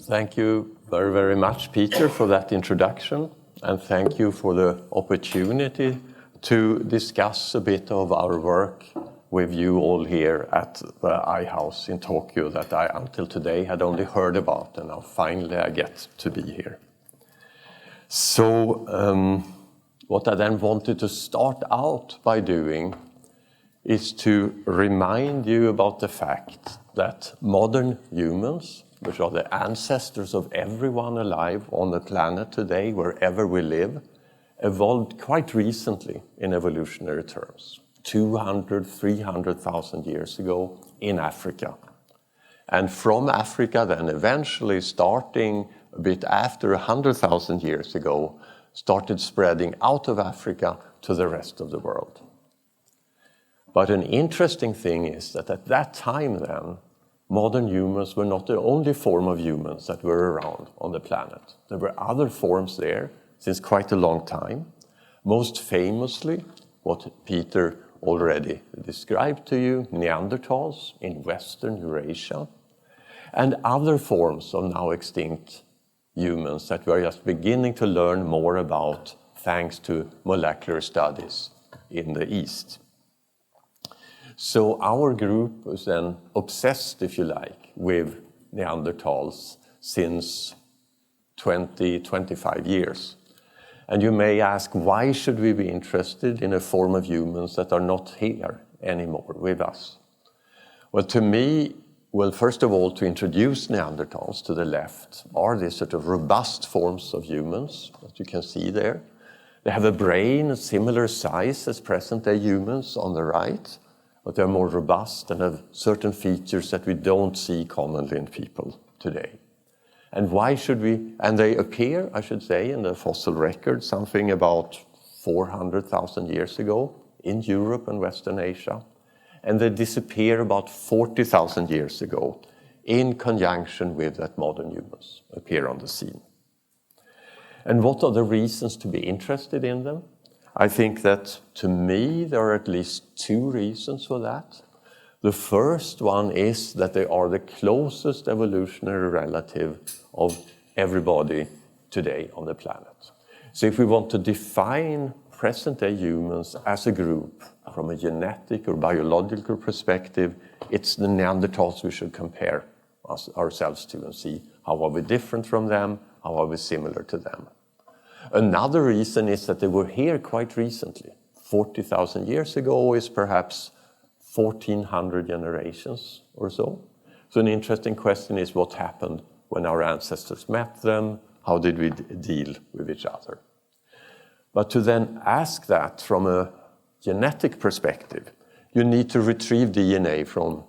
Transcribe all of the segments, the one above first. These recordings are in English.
Thank you very, very much, Peter, for that introduction, and thank you for the opportunity to discuss a bit of our work with you all here at the iHouse in Tokyo that I, until today, had only heard about, and now finally I get to be here. So, what I then wanted to start out by doing is to remind you about the fact that modern humans, which are the ancestors of everyone alive on the planet today, wherever we live, evolved quite recently in evolutionary terms, 200, 300,000 years ago in Africa. And from Africa, then eventually starting a bit after 100,000 years ago, started spreading out of Africa to the rest of the world. But an interesting thing is that at that time then, modern humans were not the only form of humans that were around on the planet. There were other forms there since quite a long time. Most famously, what Peter already described to you, Neanderthals in Western Eurasia, and other forms of now extinct humans that we're just beginning to learn more about thanks to molecular studies in the East. So our group was then obsessed, if you like, with Neanderthals since 25 years. And you may ask, why should we be interested in a form of humans that are not here anymore with us? Well, to me, first of all, to introduce Neanderthals to the left are these sort of robust forms of humans that you can see there. They have a brain a similar size as present-day humans on the right, but they're more robust and have certain features that we don't see commonly in people today. And why should we, and they appear, I should say, in the fossil record, something about 400,000 years ago in Europe and Western Asia. And they disappear about 40,000 years ago in conjunction with that modern humans appear on the scene. And what are the reasons to be interested in them? I think that, to me, there are at least two reasons for that. The first one is that they are the closest evolutionary relative of everybody today on the planet. So if we want to define present-day humans as a group from a genetic or biological perspective, it's the Neanderthals we should compare ourselves to and see how are we different from them, how are we similar to them. Another reason is that they were here quite recently. 40,000 years ago is perhaps 1,400 generations or so. So an interesting question is what happened when our ancestors met them? How did we deal with each other? But to then ask that from a genetic perspective, you need to retrieve DNA from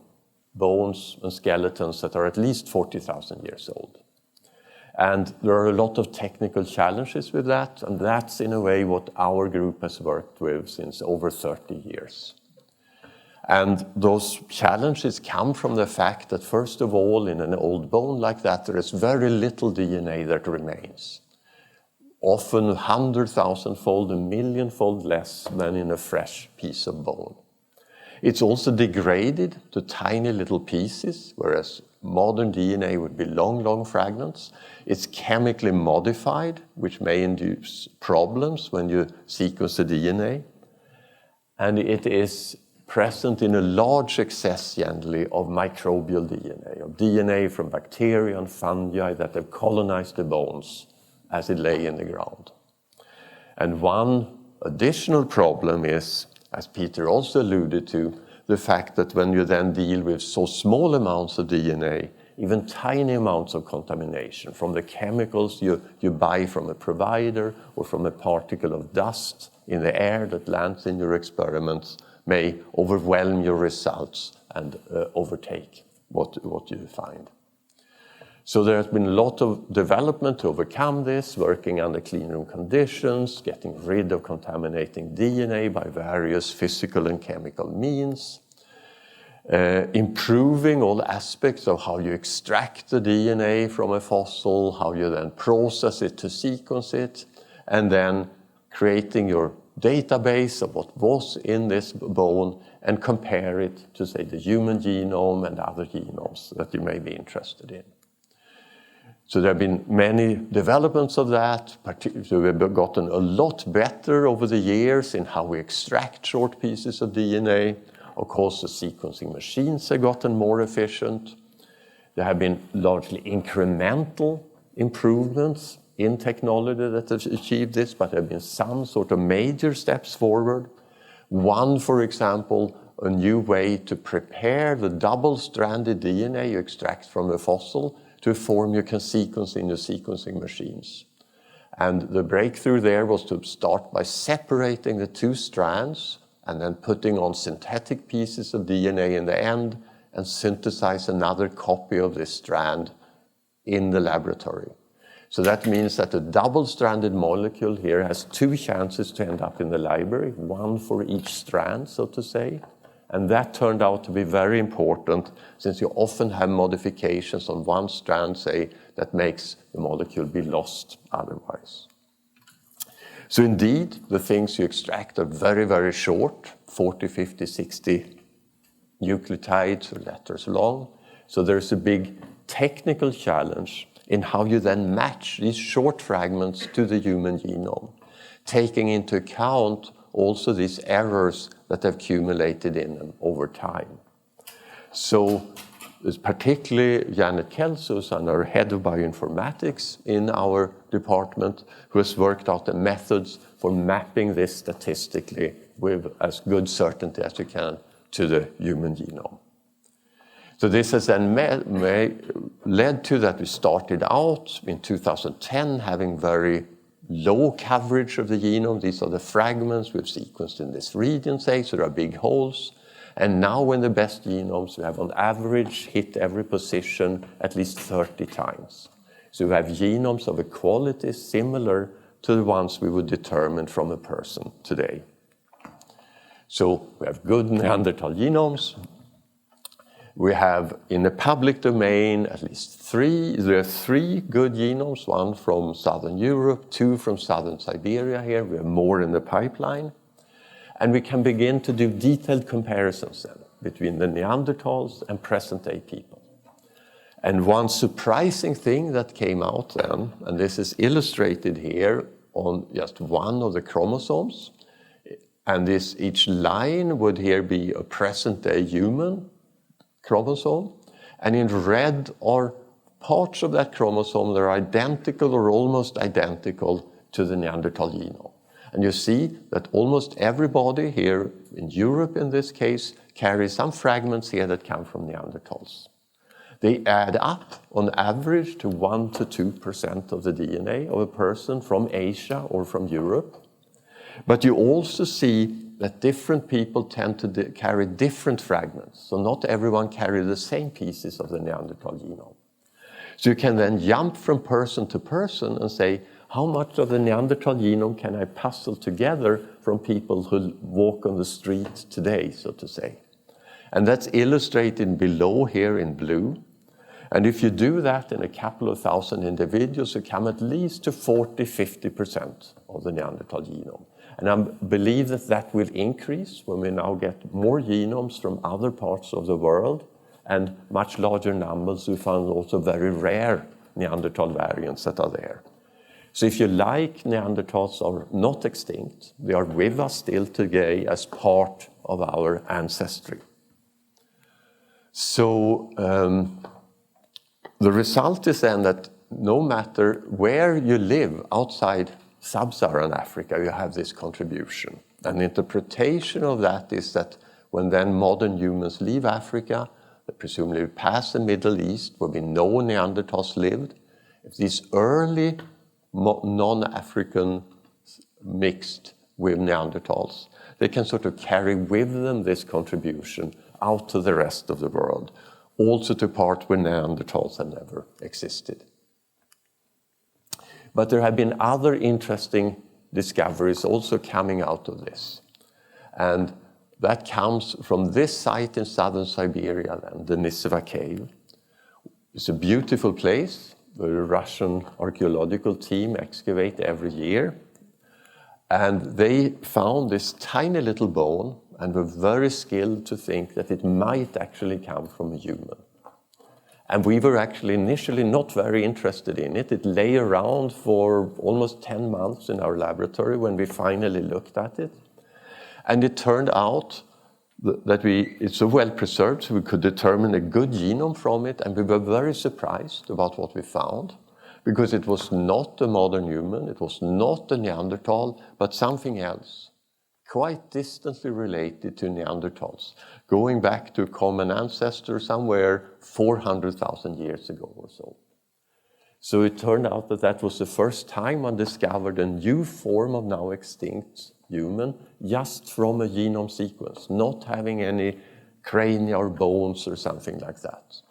bones and skeletons that are at least 40,000 years old. And there are a lot of technical challenges with that, and that's in a way what our group has worked with since over 30 years. And those challenges come from the fact that, first of all, in an old bone like that, there is very little DNA that remains. Often 100,000-fold, 1,000,000-fold less than in a fresh piece of bone. It's also degraded to tiny little pieces, whereas modern DNA would be long, long fragments. It's chemically modified, which may induce problems when you sequence the DNA. And it is present in a large excess, generally, of microbial DNA, of DNA from bacteria and fungi that have colonized the bones as it lay in the ground. And one additional problem is, as Peter also alluded to, the fact that when you then deal with so small amounts of DNA, even tiny amounts of contamination from the chemicals you buy from a provider or from a particle of dust in the air that lands in your experiments may overwhelm your results and overtake what you find. So there has been a lot of development to overcome this, working under clean room conditions, getting rid of contaminating DNA by various physical and chemical means, improving all aspects of how you extract the DNA from a fossil, how you then process it to sequence it, and then creating your database of what was in this bone and compare it to, say, the human genome and other genomes that you may be interested in. So there have been many developments of that. We've gotten a lot better over the years in how we extract short pieces of DNA. Of course, the sequencing machines have gotten more efficient. There have been largely incremental improvements in technology that have achieved this, but there have been some sort of major steps forward. One, for example, a new way to prepare the double-stranded DNA you extract from a fossil to a form you can sequence in your sequencing machines. And the breakthrough there was to start by separating the two strands and then putting on synthetic pieces of DNA in the end and synthesize another copy of this strand in the laboratory. So that means that a double-stranded molecule here has two chances to end up in the library, one for each strand, so to say. And that turned out to be very important, since you often have modifications on one strand, say, that makes the molecule be lost otherwise. So indeed, the things you extract are very, very short, 40, 50, 60 nucleotides or letters long. So there's a big technical challenge in how you then match these short fragments to the human genome, taking into account also these errors that have accumulated in them over time. So it's particularly Janet Kelsus and our head of bioinformatics in our department who has worked out the methods for mapping this statistically with as good certainty as you can to the human genome. So this has then led to that we started out in 2010 having very low coverage of the genome. These are the fragments we've sequenced in this region, say, so there are big holes. And now in the best genomes, we have on average hit every position at least 30 times. So we have genomes of a quality similar to the ones we would determine from a person today. So we have good Neanderthal genomes. We have in the public domain at least there are three good genomes, one from Southern Europe, two from Southern Siberia here. We have more in the pipeline. And we can begin to do detailed comparisons then between the Neanderthals and present-day people. And one surprising thing that came out then, and this is illustrated here on just one of the chromosomes, and each line would here be a present-day human chromosome, and in red are parts of that chromosome that are identical or almost identical to the Neanderthal genome. And you see that almost everybody here in Europe, in this case, carries some fragments here that come from Neanderthals. They add up on average to 1 to 2% of the DNA of a person from Asia or from Europe. But you also see that different people tend to carry different fragments. So not everyone carries the same pieces of the Neanderthal genome. So you can then jump from person to person and say, how much of the Neanderthal genome can I puzzle together from people who walk on the street today, so to say? And that's illustrated below here in blue. And if you do that in a couple of thousand individuals, you come at least to 40, 50% of the Neanderthal genome. And I believe that will increase when we now get more genomes from other parts of the world and much larger numbers. We found also very rare Neanderthal variants that are there. So if you like, Neanderthals are not extinct. They are with us still today as part of our ancestry. So the result is then that no matter where you live outside Sub-Saharan Africa, you have this contribution. An interpretation of that is that when then modern humans leave Africa, they presumably pass the Middle East, where we know Neanderthals lived. If these early non-African mixed with Neanderthals, they can sort of carry with them this contribution out to the rest of the world, also to part where Neanderthals have never existed. But there have been other interesting discoveries also coming out of this. And that comes from this site in southern Siberia, then, the Nisva cave. It's a beautiful place. The Russian archaeological team excavate every year. And they found this tiny little bone and were very skilled to think that it might actually come from a human. And we were actually initially not very interested in it. It lay around for almost 10 months in our laboratory when we finally looked at it. And it turned out that it's so well preserved, so we could determine a good genome from it, and we were very surprised about what we found, because it was not a modern human, it was not a Neanderthal, but something else, quite distantly related to Neanderthals, going back to a common ancestor somewhere 400,000 years ago or so. So it turned out that that was the first time one discovered a new form of now extinct human just from a genome sequence, not having any crania or bones or something like that.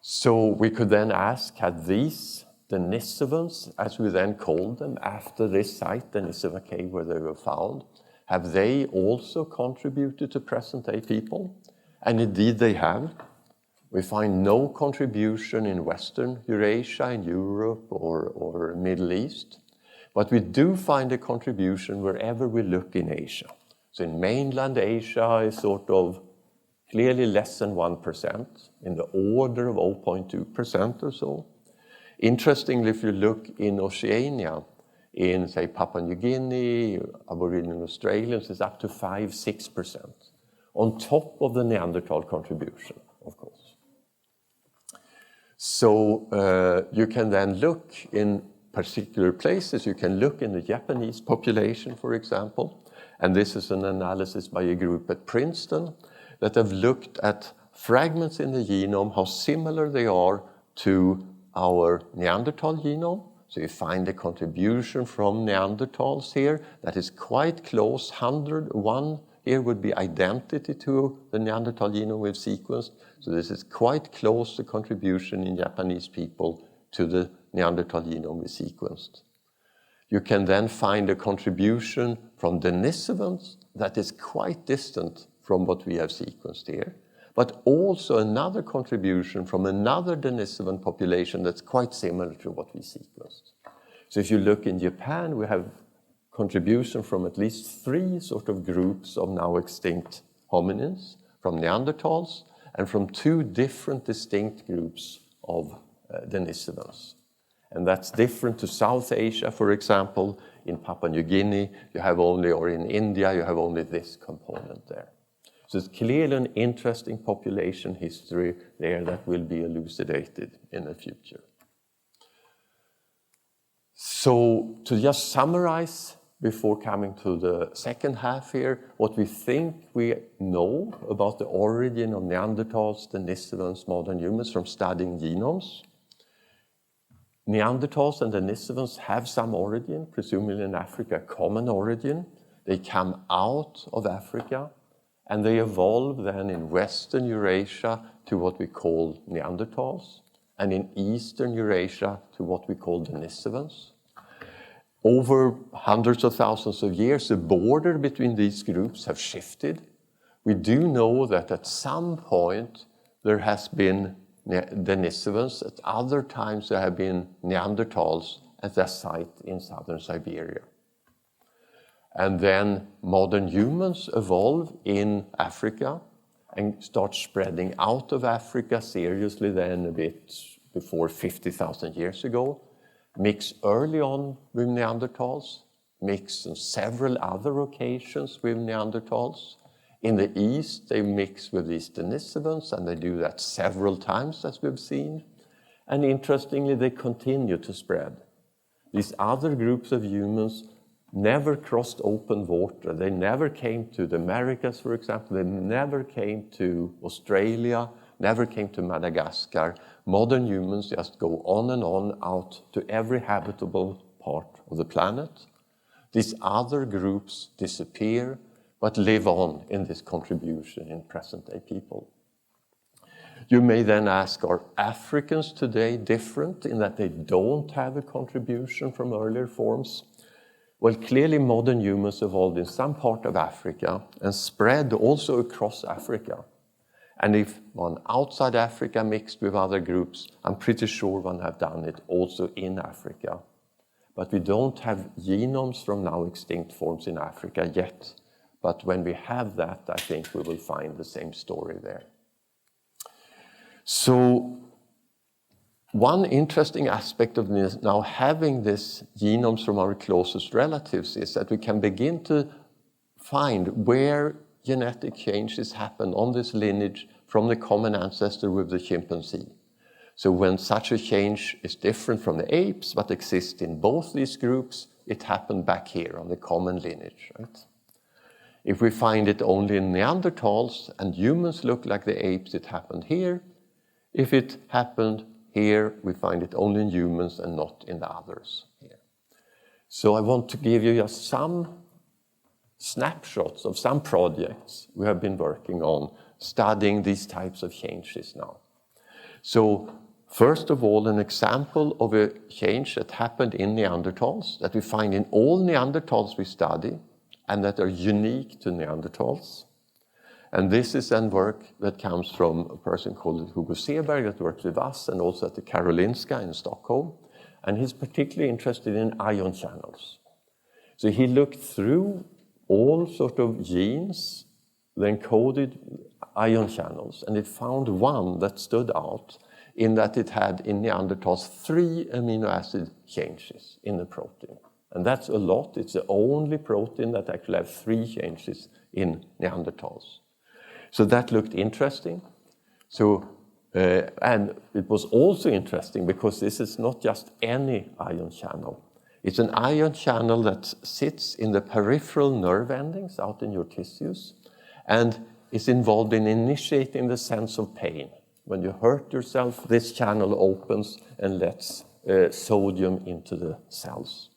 So we could then ask, had these Denisovans, as we then called them, after this site, Denisova cave where they were found, have they also contributed to present-day people? And indeed they have. We find no contribution in Western Eurasia, in Europe or Middle East. But we do find a contribution wherever we look in Asia. So in mainland Asia is sort of clearly less than 1%, in the order of 0.2% or so. Interestingly, if you look in Oceania, in, say, Papua New Guinea, Aboriginal Australians, it's up to 5-6%, on top of the Neanderthal contribution, of course. So you can then look in particular places. You can look in the Japanese population, for example, and this is an analysis by a group at Princeton that have looked at fragments in the genome, how similar they are to our Neanderthal genome. So you find a contribution from Neanderthals here that is quite close. 101 here would be identity to the Neanderthal genome we've sequenced. So this is quite close to contribution in Japanese people to the Neanderthal genome we sequenced. You can then find a contribution from Denisovans that is quite distant from what we have sequenced here, but also another contribution from another Denisovan population that's quite similar to what we sequenced. So if you look in Japan, we have contribution from at least 3 sort of groups of now extinct hominins, from Neanderthals, and from 2 different distinct groups of Denisovans. And that's different to South Asia, for example. In Papua New Guinea, you have only, or in India, you have only this component there. So it's clearly an interesting population history there that will be elucidated in the future. So to just summarize before coming to the second half here, what we think we know about the origin of Neanderthals, Denisovans, modern humans from studying genomes. Neanderthals and Denisovans have some origin, presumably in Africa, common origin. They come out of Africa, and they evolve then in Western Eurasia to what we call Neanderthals, and in Eastern Eurasia to what we call Denisovans. Over hundreds of thousands of years, the border between these groups have shifted. We do know that at some point there has been Denisovans, at other times there have been Neanderthals at their site in southern Siberia. And then modern humans evolve in Africa and start spreading out of Africa seriously then a bit before 50,000 years ago. Mix early on with Neanderthals, mix on several other occasions with Neanderthals. In the East, they mix with these Denisovans, and they do that several times, as we've seen. And interestingly, they continue to spread. These other groups of humans never crossed open water. They never came to the Americas, for example. They never came to Australia, never came to Madagascar. Modern humans just go on and on out to every habitable part of the planet. These other groups disappear, but live on in this contribution in present-day people. You may then ask, are Africans today different in that they don't have a contribution from earlier forms? Well, clearly modern humans evolved in some part of Africa and spread also across Africa. And if one outside Africa mixed with other groups, I'm pretty sure one have done it also in Africa. But we don't have genomes from now extinct forms in Africa yet. But when we have that, I think we will find the same story there. So one interesting aspect of this, now having these genomes from our closest relatives, is that we can begin to find where genetic changes happen on this lineage from the common ancestor with the chimpanzee. So when such a change is different from the apes, but exists in both these groups, it happened back here on the common lineage, right? If we find it only in Neanderthals and humans look like the apes, it happened here. If it happened here, we find it only in humans and not in the others here. So I want to give you just some snapshots of some projects we have been working on studying these types of changes now. So first of all, an example of a change that happened in Neanderthals that we find in all Neanderthals we study and that are unique to Neanderthals. And this is then work that comes from a person called Hugo Seberg that works with us and also at the Karolinska in Stockholm. And he's particularly interested in ion channels. So he looked through all sort of genes, the encoded ion channels, and it found one that stood out in that it had in Neanderthals 3 amino acid changes in the protein. And that's a lot. It's the only protein that actually has 3 changes in Neanderthals. So that looked interesting. So, and it was also interesting because this is not just any ion channel. It's an ion channel that sits in the peripheral nerve endings out in your tissues and is involved in initiating the sense of pain. When you hurt yourself, this channel opens and lets sodium into the cells.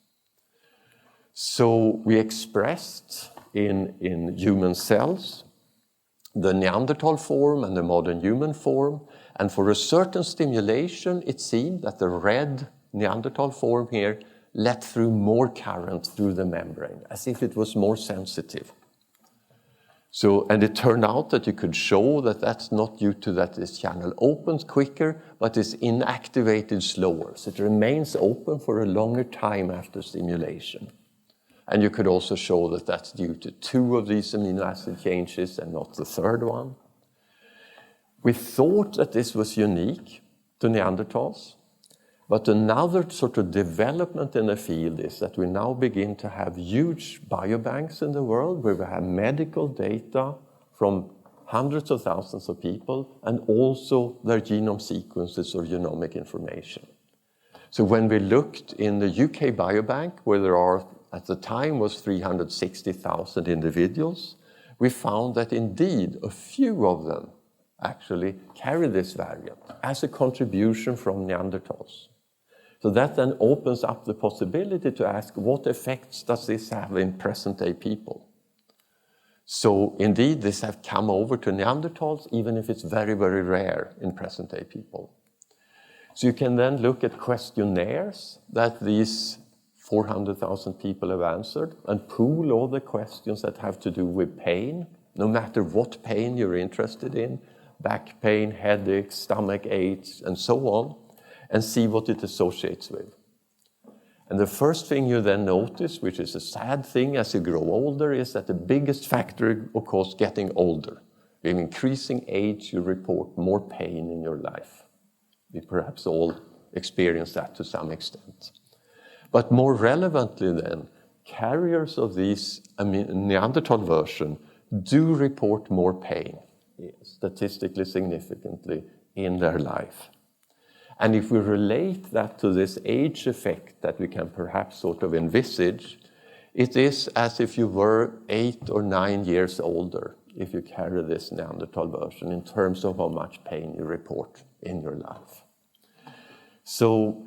So we expressed in human cells the Neanderthal form and the modern human form. And for a certain stimulation, it seemed that the red Neanderthal form here let through more current through the membrane, as if it was more sensitive. So, and it turned out that you could show that that's not due to that this channel opens quicker, but is inactivated slower. So it remains open for a longer time after stimulation. And you could also show that that's due to 2 of these amino acid changes and not the 3rd one. We thought that this was unique to Neanderthals, but another sort of development in the field is that we now begin to have huge biobanks in the world where we have medical data from hundreds of thousands of people and also their genome sequences or genomic information. So when we looked in the UK Biobank, where there are at the time was 360,000 individuals, we found that indeed a few of them actually carry this variant as a contribution from Neanderthals. So that then opens up the possibility to ask what effects does this have in present-day people? So indeed, this have come over to Neanderthals, even if it's very, very rare in present-day people. So you can then look at questionnaires that these 400,000 people have answered and pool all the questions that have to do with pain, no matter what pain you're interested in, back pain, headaches, stomach aches, and so on, and see what it associates with. And the first thing you then notice, which is a sad thing as you grow older, is that the biggest factor, of course, getting older. With increasing age, you report more pain in your life. We perhaps all experience that to some extent. But more relevantly then, carriers of these Neanderthal version do report more pain, statistically significantly, in their life. And if we relate that to this age effect that we can perhaps sort of envisage, it is as if you were 8 or 9 years older if you carry this Neanderthal version in terms of how much pain you report in your life. So,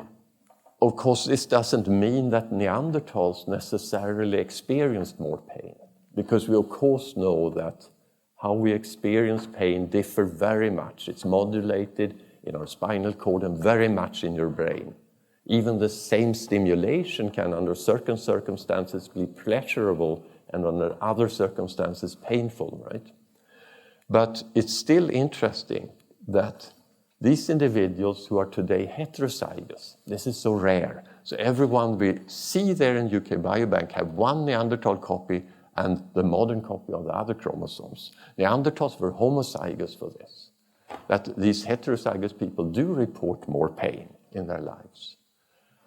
of course, this doesn't mean that Neanderthals necessarily experienced more pain, because we, of course, know that how we experience pain differ very much. It's modulated in our spinal cord and very much in your brain. Even the same stimulation can, under certain circumstances, be pleasurable and under other circumstances painful, right? But it's still interesting that these individuals who are today heterozygous, this is so rare. So everyone we see there in UK Biobank have one Neanderthal copy and the modern copy of the other chromosomes. Neanderthals were homozygous for this. that these heterozygous people do report more pain in their lives.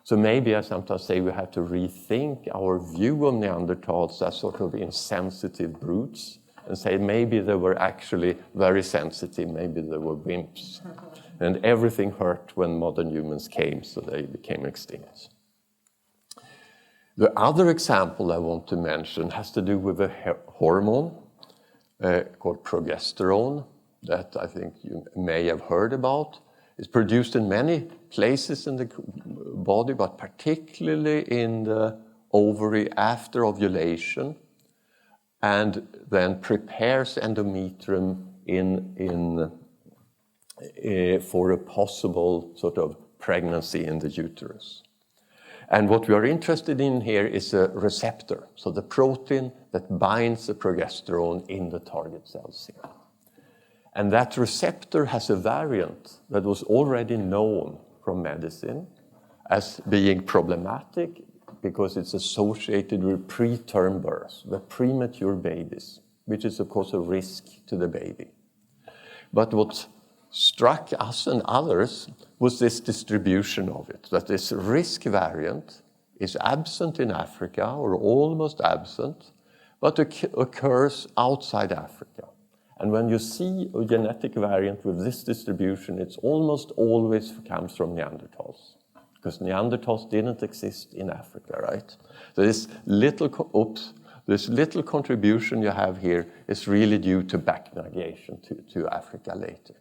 So maybe I sometimes say we have to rethink our view of Neanderthals as sort of insensitive brutes and say maybe they were actually very sensitive, maybe they were wimps. And everything hurt when modern humans came, so they became extinct. The other example I want to mention has to do with a hormone called progesterone that I think you may have heard about. It's produced in many places in the body, but particularly in the ovary after ovulation, and then prepares endometrium for a possible sort of pregnancy in the uterus. And what we are interested in here is a receptor, so the protein that binds the progesterone in the target cells here. And that receptor has a variant that was already known from medicine as being problematic because it's associated with preterm birth, the premature babies, which is of course a risk to the baby. But what struck us and others was this distribution of it, that this risk variant is absent in Africa or almost absent, but occurs outside Africa. And when you see a genetic variant with this distribution, it's almost always comes from Neanderthals, because Neanderthals didn't exist in Africa, right? So this little contribution you have here is really due to back migration to Africa later.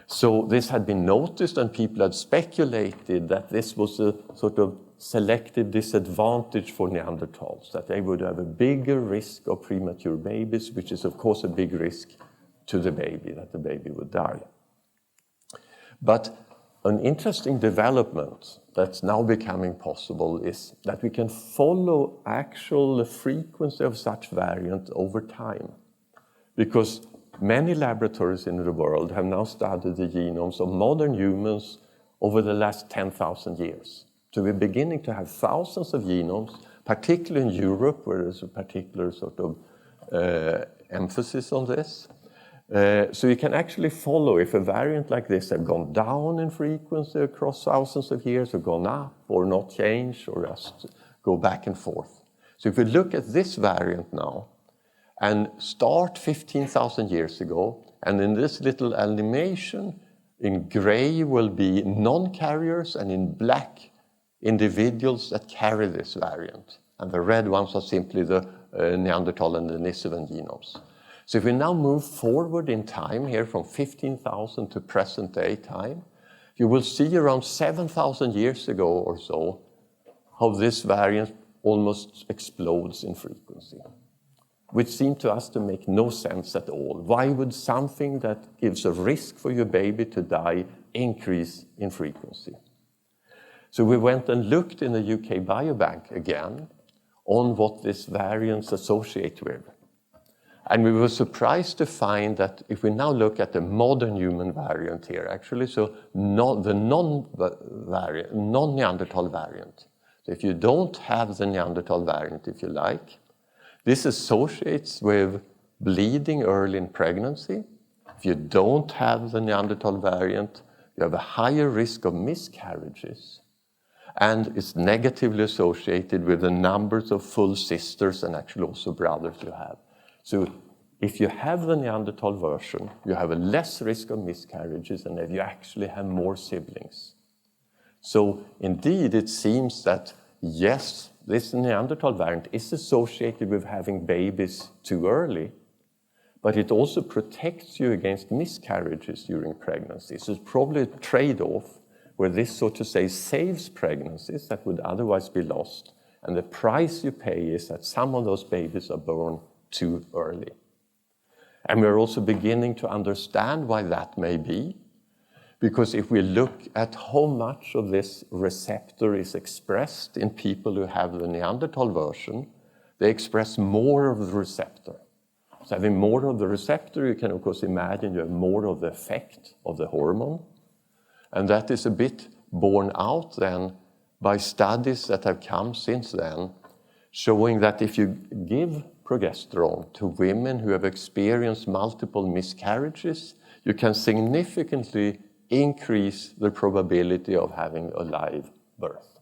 So this had been noticed, and people had speculated that this was a sort of selective disadvantage for Neanderthals, that they would have a bigger risk of premature babies, which is of course a big risk to the baby, that the baby would die. But an interesting development that's now becoming possible is that we can follow actual frequency of such variant over time, because many laboratories in the world have now studied the genomes of modern humans over the last 10,000 years. So we're beginning to have thousands of genomes, particularly in Europe, where there's a particular sort of emphasis on this. So you can actually follow if a variant like this has gone down in frequency across thousands of years, or gone up, or not changed, or just go back and forth. So if we look at this variant now, and start 15,000 years ago, and in this little animation, in gray will be non-carriers, and in black, individuals that carry this variant. And the red ones are simply the Neanderthal and Denisovan genomes. So if we now move forward in time here from 15,000 to present day time, you will see around 7,000 years ago or so how this variant almost explodes in frequency, which seemed to us to make no sense at all. Why would something that gives a risk for your baby to die increase in frequency? So we went and looked in the UK Biobank again on what this variants associate with. And we were surprised to find that if we now look at the modern human variant here, actually, so the non-Neanderthal variant. So if you don't have the Neanderthal variant, if you like, this associates with bleeding early in pregnancy. If you don't have the Neanderthal variant, you have a higher risk of miscarriages. And it's negatively associated with the numbers of full sisters and actually also brothers you have. So if you have the Neanderthal version, you have a less risk of miscarriages, and if you actually have more siblings. So indeed, it seems that, yes, this Neanderthal variant is associated with having babies too early, but it also protects you against miscarriages during pregnancy. So it's probably a trade-off where this, so to say, saves pregnancies that would otherwise be lost, and the price you pay is that some of those babies are born too early. And we're also beginning to understand why that may be, because if we look at how much of this receptor is expressed in people who have the Neanderthal version, they express more of the receptor. So having more of the receptor, you can of course imagine you have more of the effect of the hormone. And that is a bit borne out then by studies that have come since then, showing that if you give progesterone to women who have experienced multiple miscarriages, you can significantly increase the probability of having a live birth.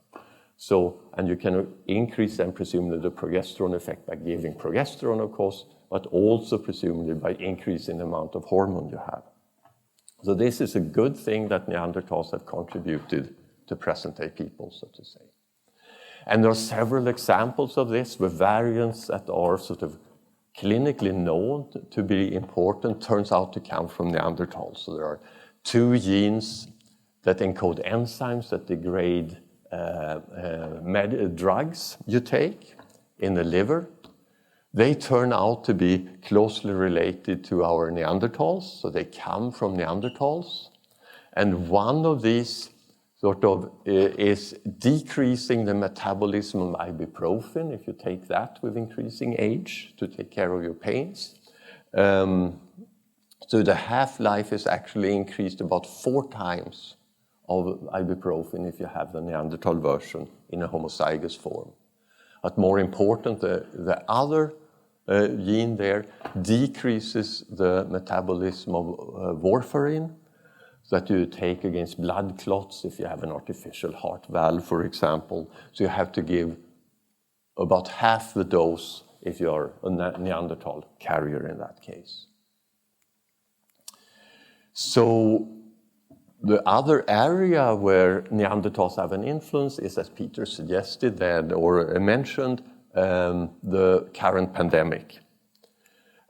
So, and you can increase then presumably the progesterone effect by giving progesterone, of course, but also presumably by increasing the amount of hormone you have. So this is a good thing that Neanderthals have contributed to present-day people, so to say. And there are several examples of this with variants that are sort of clinically known to be important, turns out to come from Neanderthals. So there are 2 genes that encode enzymes that degrade drugs you take in the liver. They turn out to be closely related to our Neanderthals, so they come from Neanderthals. And one of these sort of is decreasing the metabolism of ibuprofen, if you take that with increasing age to take care of your pains. So the half-life is actually increased about 4 times of ibuprofen if you have the Neanderthal version in a homozygous form. But more important, the other gene there decreases the metabolism of warfarin that you take against blood clots if you have an artificial heart valve, for example. So you have to give about half the dose if you're a Neanderthal carrier in that case. So the other area where Neanderthals have an influence is, as Peter suggested then, or mentioned, the current pandemic.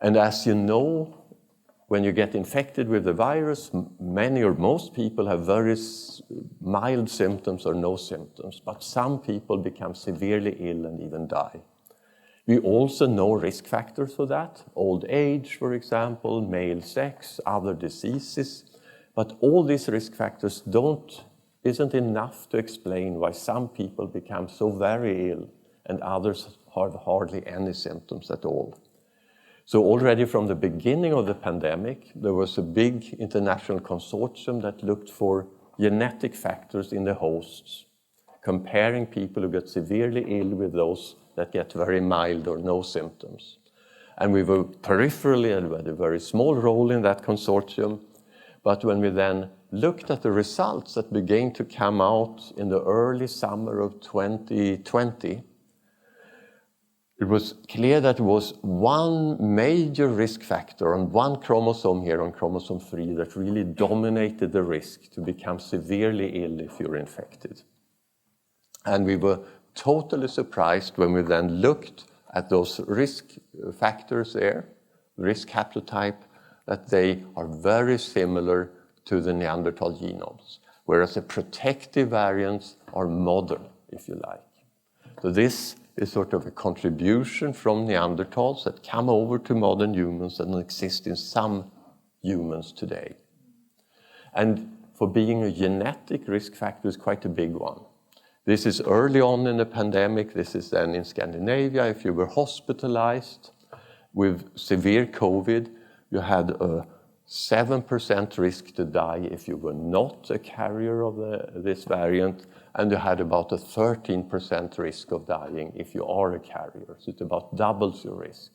And as you know, when you get infected with the virus, many or most people have very mild symptoms or no symptoms, but some people become severely ill and even die. We also know risk factors for that, old age, for example, male sex, other diseases, but all these risk factors isn't enough to explain why some people become so very ill and others have hardly any symptoms at all. So already from the beginning of the pandemic, there was a big international consortium that looked for genetic factors in the hosts, comparing people who get severely ill with those that get very mild or no symptoms. And we were peripherally and had a very small role in that consortium. But when we then looked at the results that began to come out in the early summer of 2020, it was clear that there was one major risk factor on one chromosome here, on chromosome 3, that really dominated the risk to become severely ill if you're infected. And we were totally surprised when we then looked at those risk factors there, risk haplotype, that they are very similar to the Neanderthal genomes, whereas the protective variants are modern, if you like. So this is sort of a contribution from Neanderthals that come over to modern humans and exist in some humans today. And for being a genetic risk factor is quite a big one. This is early on in the pandemic. This is then in Scandinavia. If you were hospitalized with severe COVID, you had a 7% risk to die if you were not a carrier of this variant, and you had about a 13% risk of dying if you are a carrier. So it about doubles your risk.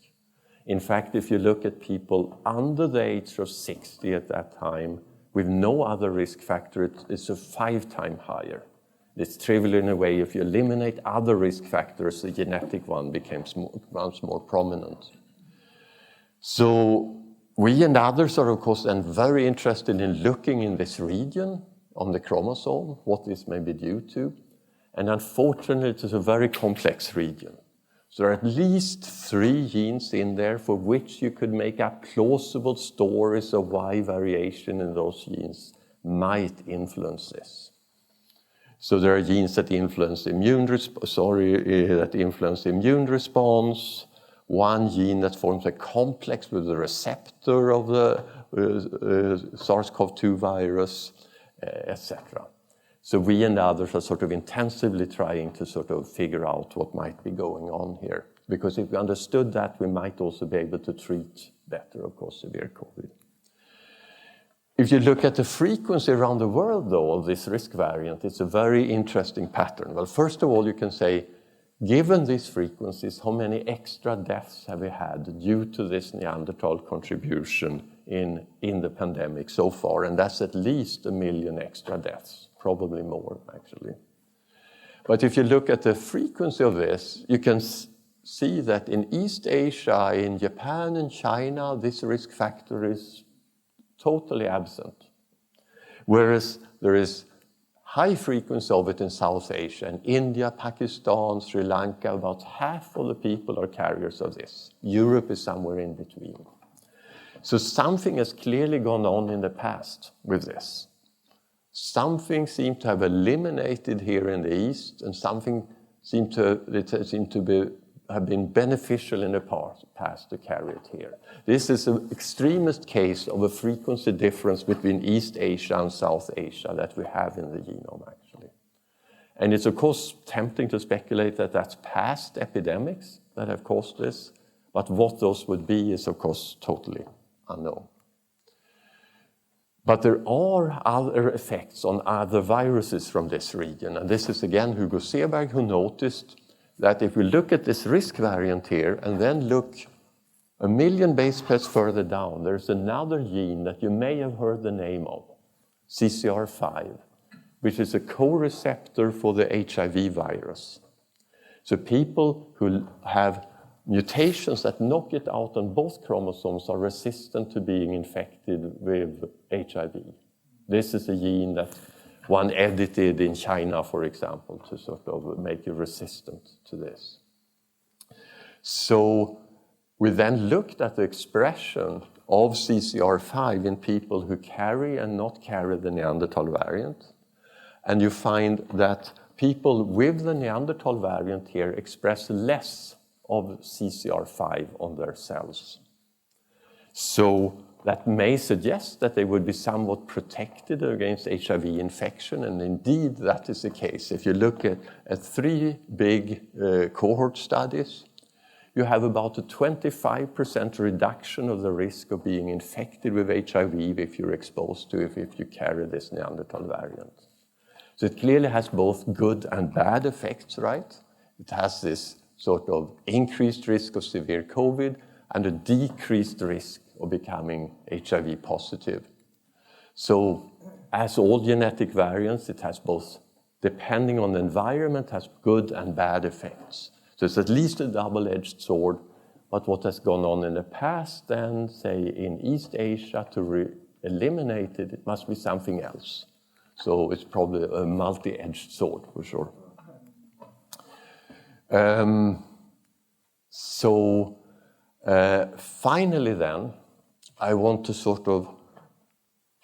In fact, if you look at people under the age of 60 at that time with no other risk factor, it's a 5 times higher. It's trivial in a way. If you eliminate other risk factors, the genetic one becomes much more prominent. So we and others are, of course, then very interested in looking in this region on the chromosome, what this may be due to. And unfortunately, it is a very complex region. So there are at least 3 genes in there for which you could make up plausible stories of why variation in those genes might influence this. So there are genes that influence immune response, one gene that forms a complex with the receptor of the SARS-CoV-2 virus, etc. So we and others are sort of intensively trying to sort of figure out what might be going on here. Because if we understood that, we might also be able to treat better, of course, severe COVID. If you look at the frequency around the world, though, of this risk variant, it's a very interesting pattern. Well, first of all, you can say, given these frequencies, how many extra deaths have we had due to this Neanderthal contribution in the pandemic so far, and that's at least 1 million extra deaths, probably more actually. But if you look at the frequency of this, you can see that in East Asia, in Japan and China, this risk factor is totally absent. Whereas there is high frequency of it in South Asia, in India, Pakistan, Sri Lanka, about half of the people are carriers of this. Europe is somewhere in between. So something has clearly gone on in the past with this. Something seemed to have eliminated here in the East, and something seemed to have been beneficial in the past to carry it here. This is an extremist case of a frequency difference between East Asia and South Asia that we have in the genome, actually. And it's, of course, tempting to speculate that that's past epidemics that have caused this, but what those would be is, of course, totally unknown. But there are other effects on other viruses from this region, and this is, again, Hugo Seberg, who noticed that if we look at this risk variant here and then look 1 million base pairs further down, there's another gene that you may have heard the name of, CCR5, which is a co-receptor for the HIV virus. So people who have mutations that knock it out on both chromosomes are resistant to being infected with HIV. This is a gene that one edited in China, for example, to sort of make you resistant to this. So we then looked at the expression of CCR5 in people who carry and not carry the Neanderthal variant. And you find that people with the Neanderthal variant here express less of CCR5 on their cells. So that may suggest that they would be somewhat protected against HIV infection, and indeed that is the case. If you look at 3 big cohort studies, you have about a 25% reduction of the risk of being infected with HIV if you're exposed to it, if you carry this Neanderthal variant. So it clearly has both good and bad effects, right? It has this sort of increased risk of severe COVID and a decreased risk of becoming HIV positive. So as all genetic variants, it has both, depending on the environment, has good and bad effects. So it's at least a double-edged sword, but what has gone on in the past then, say in East Asia, to eliminate it, it must be something else. So it's probably a multi-edged sword for sure. Finally then, I want to sort of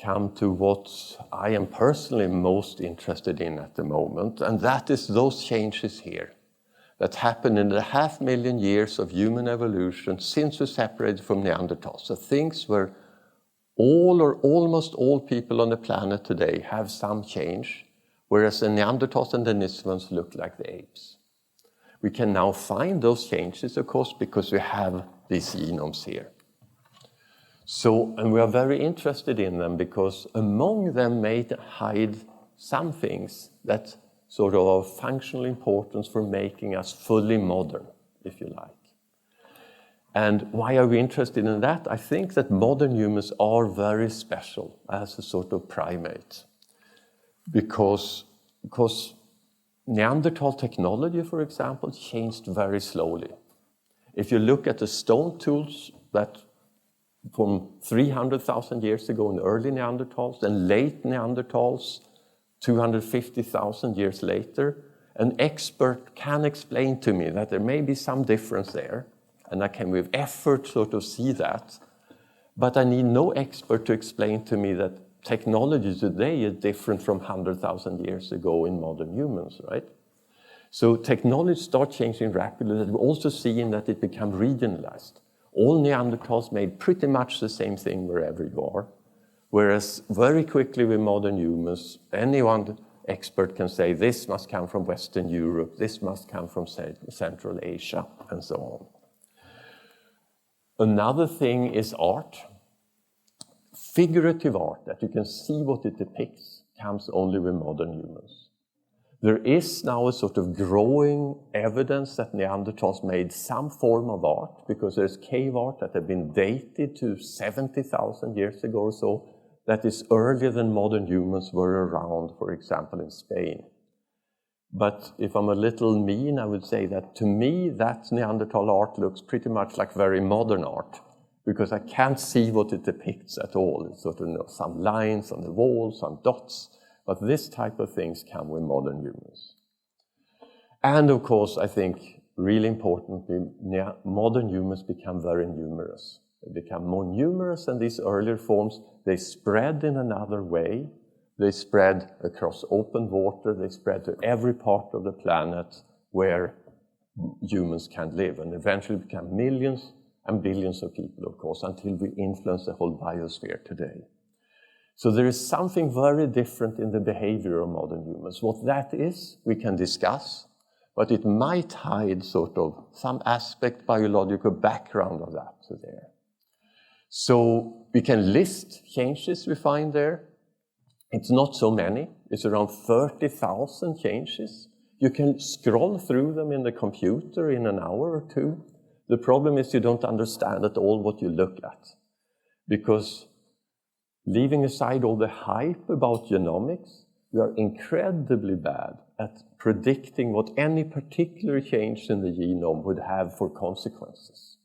come to what I am personally most interested in at the moment, and that is those changes here that happened in the 500,000 years of human evolution since we separated from Neanderthals. So things where all or almost all people on the planet today have some change, whereas the Neanderthals and Denisovans look like the apes. We can now find those changes, of course, because we have these genomes here. So, and we are very interested in them because among them may hide some things that sort of of functional importance for making us fully modern, if you like. And why are we interested in that? I think that modern humans are very special as a sort of primate because Neanderthal technology, for example, changed very slowly. If you look at the stone tools that from 300,000 years ago in the early Neanderthals and late Neanderthals, 250,000 years later, an expert can explain to me that there may be some difference there, and I can with effort sort of see that, but I need no expert to explain to me that technology today is different from 100,000 years ago in modern humans, right? So technology starts changing rapidly. We've also seen that it becomes regionalized. All Neanderthals made pretty much the same thing wherever you are, whereas very quickly with modern humans, anyone expert can say this must come from Western Europe, this must come from Central Asia, and so on. Another thing is art. Figurative art, that you can see what it depicts, comes only with modern humans. There is now a sort of growing evidence that Neanderthals made some form of art, because there's cave art that have been dated to 70,000 years ago or so, that is earlier than modern humans were around, for example, in Spain. But if I'm a little mean, I would say that to me, that Neanderthal art looks pretty much like very modern art, because I can't see what it depicts at all. It's sort of, some lines on the wall, some dots, but this type of things come with modern humans. And of course, I think really importantly, modern humans become very numerous. They become more numerous than these earlier forms. They spread in another way. They spread across open water. They spread to every part of the planet where humans can live, and eventually become millions and billions of people, of course, until we influence the whole biosphere today. So there is something very different in the behavior of modern humans. What that is, we can discuss, but it might hide sort of some aspect, biological background of that there. So we can list changes we find there. It's not so many. It's around 30,000 changes. You can scroll through them in the computer in an hour or two. The problem is you don't understand at all what you look at, because leaving aside all the hype about genomics, we are incredibly bad at predicting what any particular change in the genome would have for consequences.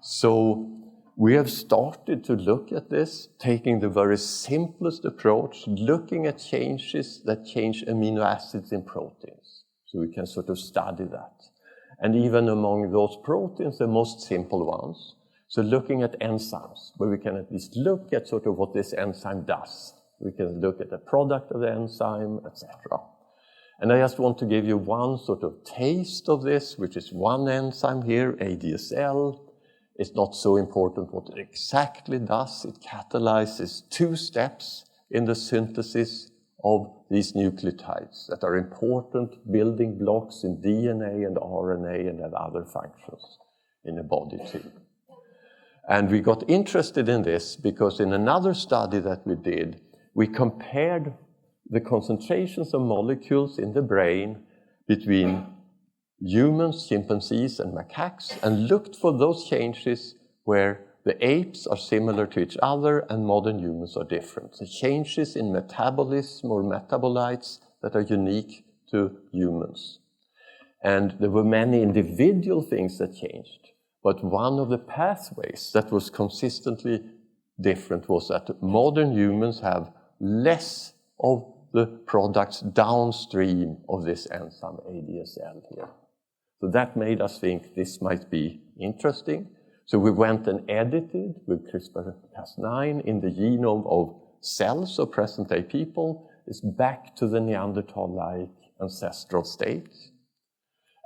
So we have started to look at this, taking the very simplest approach, looking at changes that change amino acids in proteins. So we can sort of study that. And even among those proteins, the most simple ones. So looking at enzymes, where we can at least look at sort of what this enzyme does. We can look at the product of the enzyme, etc. And I just want to give you one sort of taste of this, which is one enzyme here, ADSL. It's not so important what it exactly does. It catalyzes 2 steps in the synthesis of these nucleotides that are important building blocks in DNA and RNA and have other functions in the body too. And we got interested in this because in another study that we did, we compared the concentrations of molecules in the brain between humans, chimpanzees, and macaques, and looked for those changes where the apes are similar to each other and modern humans are different. The changes in metabolism or metabolites that are unique to humans. And there were many individual things that changed, but one of the pathways that was consistently different was that modern humans have less of the products downstream of this enzyme ADSL here. So that made us think this might be interesting. So we went and edited with CRISPR-Cas9 in the genome of cells of present-day people. It's back to the Neanderthal-like ancestral state.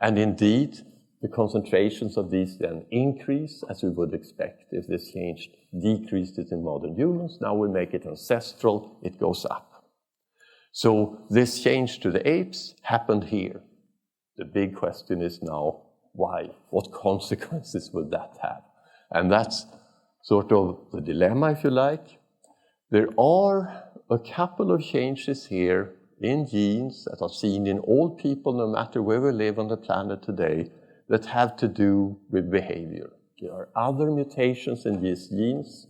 And indeed, the concentrations of these then increase, as we would expect if this change decreased it in modern humans. Now we make it ancestral, it goes up. So this change to the apes happened here. The big question is now, why? What consequences would that have? And that's sort of the dilemma, if you like. There are a couple of changes here in genes that are seen in all people, no matter where we live on the planet today, that have to do with behavior. There are other mutations in these genes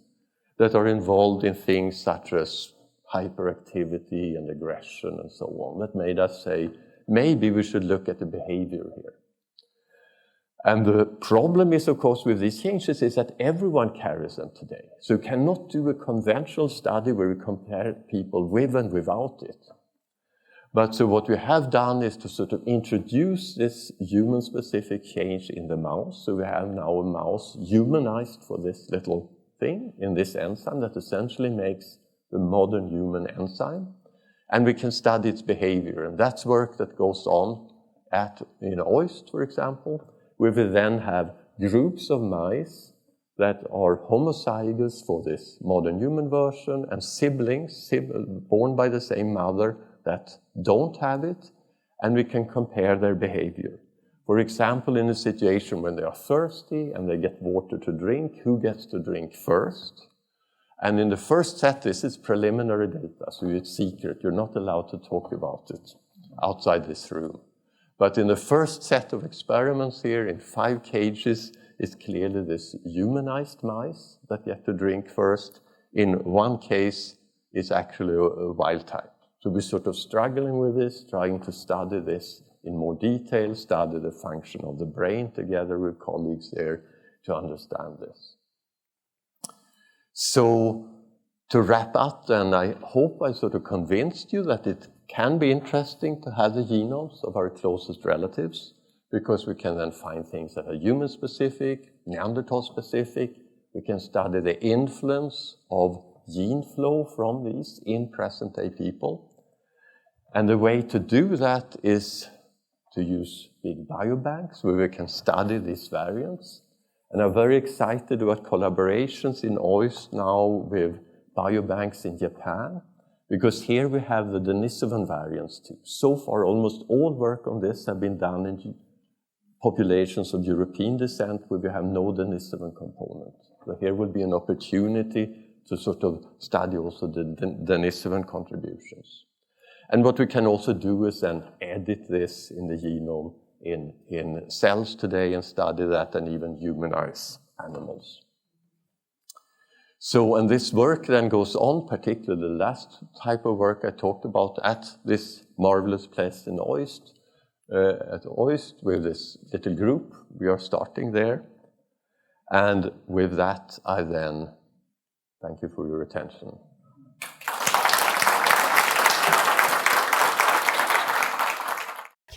that are involved in things such as hyperactivity and aggression and so on, that made us say, maybe we should look at the behavior here. And the problem is, of course, with these changes is that everyone carries them today. So you cannot do a conventional study where we compare people with and without it. But so what we have done is to sort of introduce this human-specific change in the mouse. So we have now a mouse humanized for this little thing in this enzyme that essentially makes the modern human enzyme. And we can study its behavior. And that's work that goes on at OIST, for example, where we then have groups of mice that are homozygous for this modern human version and siblings born by the same mother that don't have it, and we can compare their behavior. For example, in a situation when they are thirsty and they get water to drink, who gets to drink first? And in the first set, this is preliminary data, so it's secret. You're not allowed to talk about it. outside this room. But in the first set of experiments here, in 5 cages, is clearly this humanized mice that get to drink first. In one case, it's actually a wild type. So we're sort of struggling with this, trying to study this in more detail, study the function of the brain together with colleagues there to understand this. So to wrap up, then, I hope I sort of convinced you that it can be interesting to have the genomes of our closest relatives, because we can then find things that are human-specific, Neanderthal-specific. We can study the influence of gene flow from these in present-day people. And the way to do that is to use big biobanks where we can study these variants. And I'm very excited about collaborations in OIST now with biobanks in Japan, because here we have the Denisovan variants too. So far, almost all work on this have been done in populations of European descent where we have no Denisovan component. So here will be an opportunity to sort of study also the Denisovan contributions. And what we can also do is then edit this in the genome in cells today and study that and even humanize animals. So, and this work then goes on, particularly the last type of work I talked about at this marvelous place in OIST, at OIST with this little group. We are starting there. And with that, I then thank you for your attention.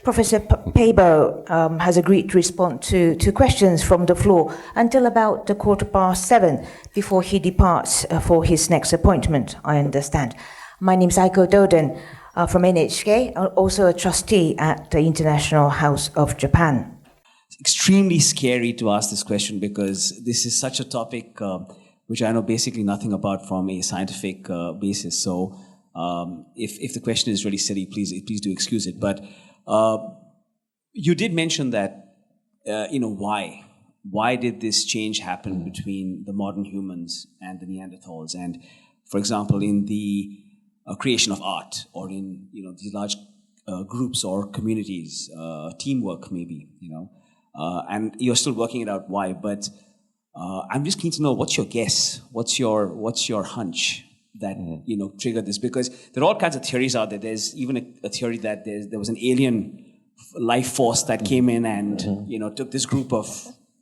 Professor Peébo has agreed to respond to questions from the floor until about 7:15 before he departs for his next appointment, I understand. My name is Aiko Doden from NHK, also a trustee at the International House of Japan. It's extremely scary to ask this question because this is such a topic which I know basically nothing about from a scientific basis. So if the question is really silly, please do excuse it. But you did mention that, why did this change happen between the modern humans and the Neanderthals? And for example, in the creation of art, or in these large groups or communities, teamwork maybe, and you're still working it out why. But I'm just keen to know, what's your guess? What's your hunch that triggered this? Because there are all kinds of theories out there. There's even a theory that there was an alien life force that came in and took this group of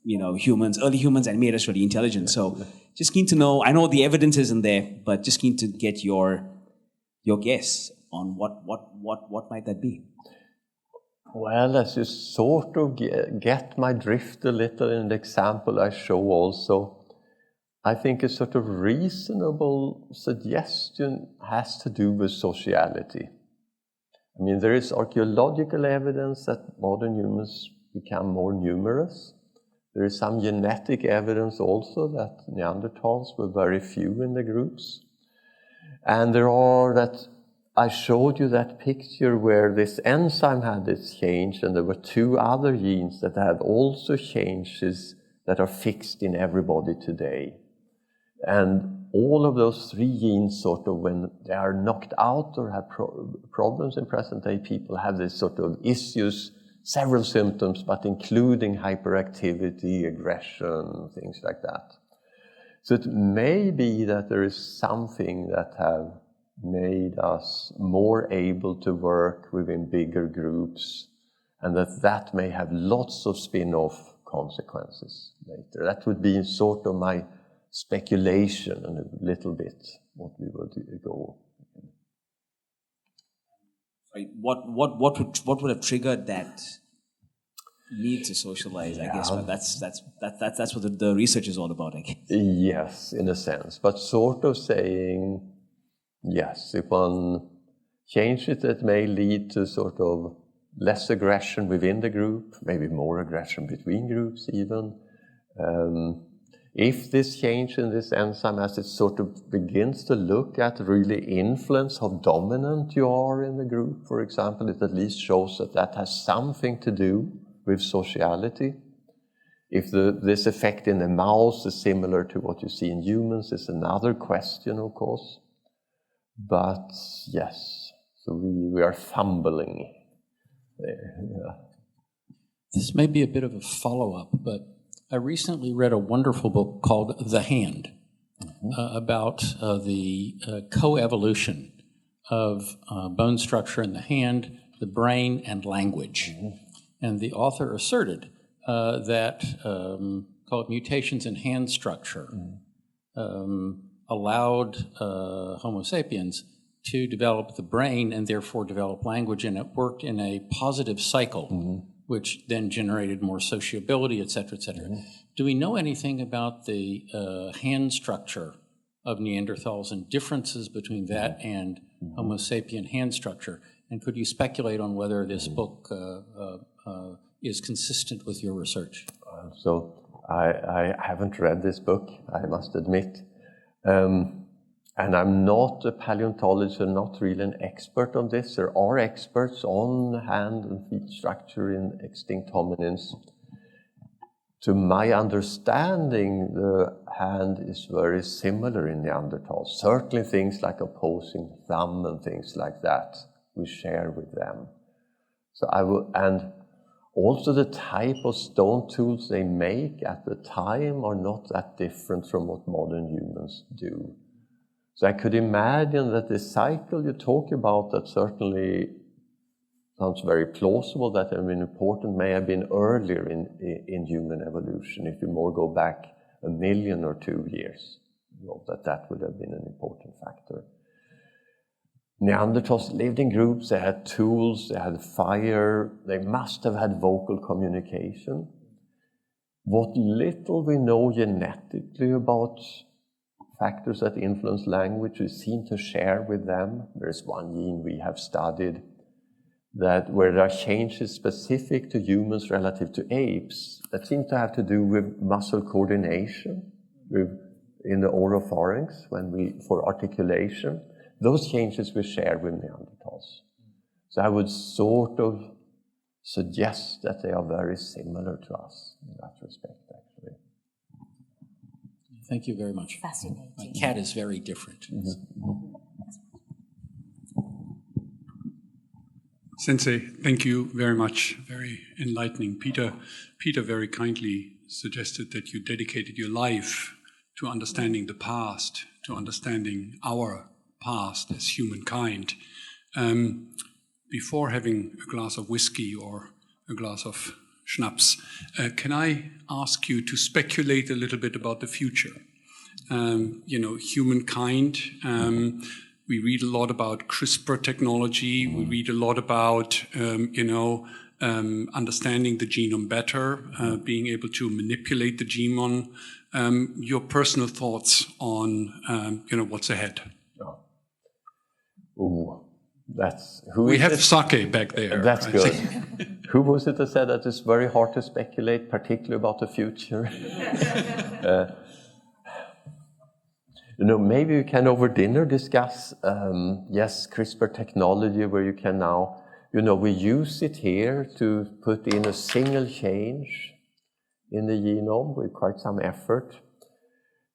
humans, early humans, and made us really intelligent. So just keen to know. I know the evidence isn't there, but just keen to get your guess on what might that be. Well, as you sort of get my drift a little in the example I show also, I think a sort of reasonable suggestion has to do with sociality. I mean, there is archaeological evidence that modern humans become more numerous. There is some genetic evidence also that Neanderthals were very few in the groups. And I showed you that picture where this enzyme had its change, and there were 2 other genes that have also changes that are fixed in everybody today. And all of those 3 genes, sort of, when they are knocked out or have problems in present-day people, have this sort of issues, several symptoms, but including hyperactivity, aggression, things like that. So it may be that there is something that have made us more able to work within bigger groups, and that may have lots of spin-off consequences later. That would be sort of my speculation and a little bit what we would go. Right. What would have triggered that need to socialize? I guess, but that's what the research is all about, I guess. Yes, in a sense, but sort of saying yes. If one changes it may lead to sort of less aggression within the group, maybe more aggression between groups even. If this change in this enzyme, as it sort of begins to look at really influence how dominant you are in the group, for example, it at least shows that has something to do with sociality. If this effect in the mouse is similar to what you see in humans is another question, of course. But yes, so we are fumbling there. Yeah. This may be a bit of a follow-up, but I recently read a wonderful book called The Hand about the coevolution of bone structure in the hand, the brain, and language. And the author asserted that, call it mutations in hand structure, allowed Homo sapiens to develop the brain and therefore develop language, and it worked in a positive cycle, which then generated more sociability, et cetera, et cetera. Do we know anything about the hand structure of Neanderthals and differences between that and Homo sapien hand structure? And could you speculate on whether this book is consistent with your research? So I haven't read this book, I must admit. And I'm not a paleontologist, and not really an expert on this. There are experts on hand and feet structure in extinct hominins. To my understanding, the hand is very similar in Neanderthals. Certainly things like opposing thumb and things like that we share with them. So and also the type of stone tools they make at the time are not that different from what modern humans do. So I could imagine that the cycle you talk about, that certainly sounds very plausible, that important may have been earlier in human evolution, if you more go back 1 million or 2 years, that would have been an important factor. Neanderthals lived in groups, they had tools, they had fire, they must have had vocal communication. What little we know genetically about factors that influence language, we seem to share with them. There's one gene we have studied that where there are changes specific to humans relative to apes that seem to have to do with muscle coordination in the oropharynx for articulation. Those changes we share with Neanderthals. So I would sort of suggest that they are very similar to us in that respect, actually. Thank you very much. Fascinating. My cat is very different. Sensei, thank you very much. Very enlightening. Peter very kindly suggested that you dedicated your life to understanding the past, to understanding our past as humankind. Before having a glass of whiskey or a glass of schnapps, can I ask you to speculate a little bit about the future? Humankind, we read a lot about CRISPR technology, we read a lot about, understanding the genome better, being able to manipulate the genome. Your personal thoughts on, what's ahead? Ooh, we have sake back there. That's good. Who was it that said that it's very hard to speculate, particularly about the future? Maybe we can over dinner discuss, CRISPR technology, where you can now, we use it here to put in a single change in the genome with quite some effort.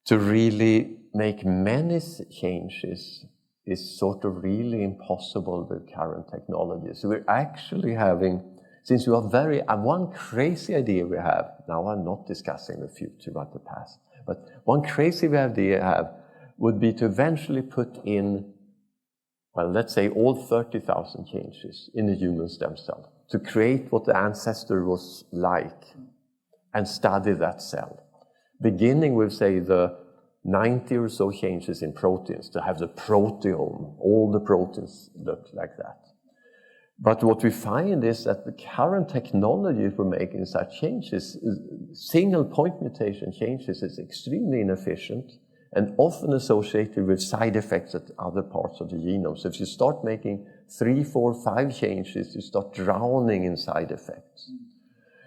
To really make many changes is sort of really impossible with current technology. So we're actually having, since we are one crazy idea we have, now I'm not discussing the future but the past, but one crazy idea we have would be to eventually put in, let's say all 30,000 changes in the human stem cell to create what the ancestor was like and study that cell. Beginning with, say, the 90 or so changes in proteins, to have the proteome, all the proteins look like that. But what we find is that the current technology for making such changes, single point mutation changes, is extremely inefficient and often associated with side effects at other parts of the genome. So if you start making 3, 4, 5 changes, you start drowning in side effects.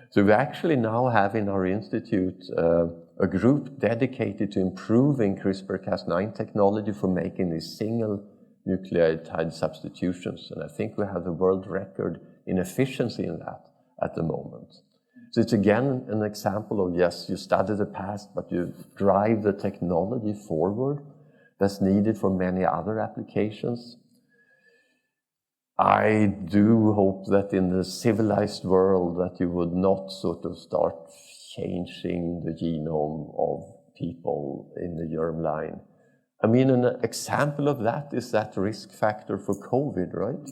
So we actually now have in our institute a group dedicated to improving CRISPR-Cas9 technology for making these single nucleotide substitutions. And I think we have the world record in efficiency in that at the moment. So it's again an example of, yes, you study the past, but you drive the technology forward that's needed for many other applications. I do hope that in the civilized world that you would not sort of start changing the genome of people in the germline. I mean, an example of that is that risk factor for COVID, right?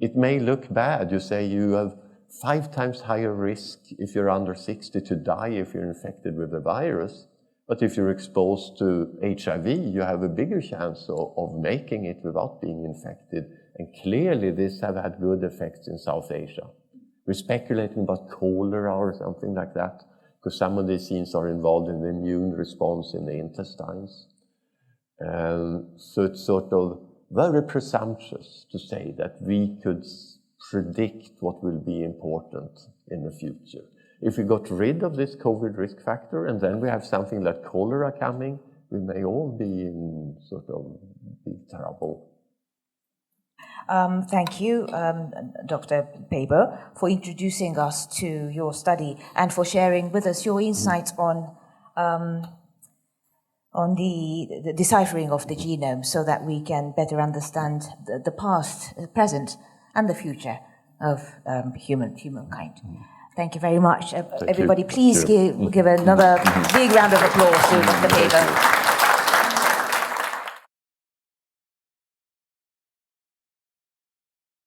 It may look bad. You say you have 5 times higher risk if you're under 60 to die if you're infected with the virus. But if you're exposed to HIV, you have a bigger chance of making it without being infected. And clearly this have had good effects in South Asia. We're speculating about cholera or something like that, because some of these genes are involved in the immune response in the intestines. So it's sort of very presumptuous to say that we could predict what will be important in the future. If we got rid of this COVID risk factor and then we have something like cholera coming, we may all be in sort of big trouble. Thank you, Dr. Paber, for introducing us to your study and for sharing with us your insights on the deciphering of the genome so that we can better understand the past, present, and the future of humankind. Thank you very much. Everybody, please give another big round of applause to Dr. Paber.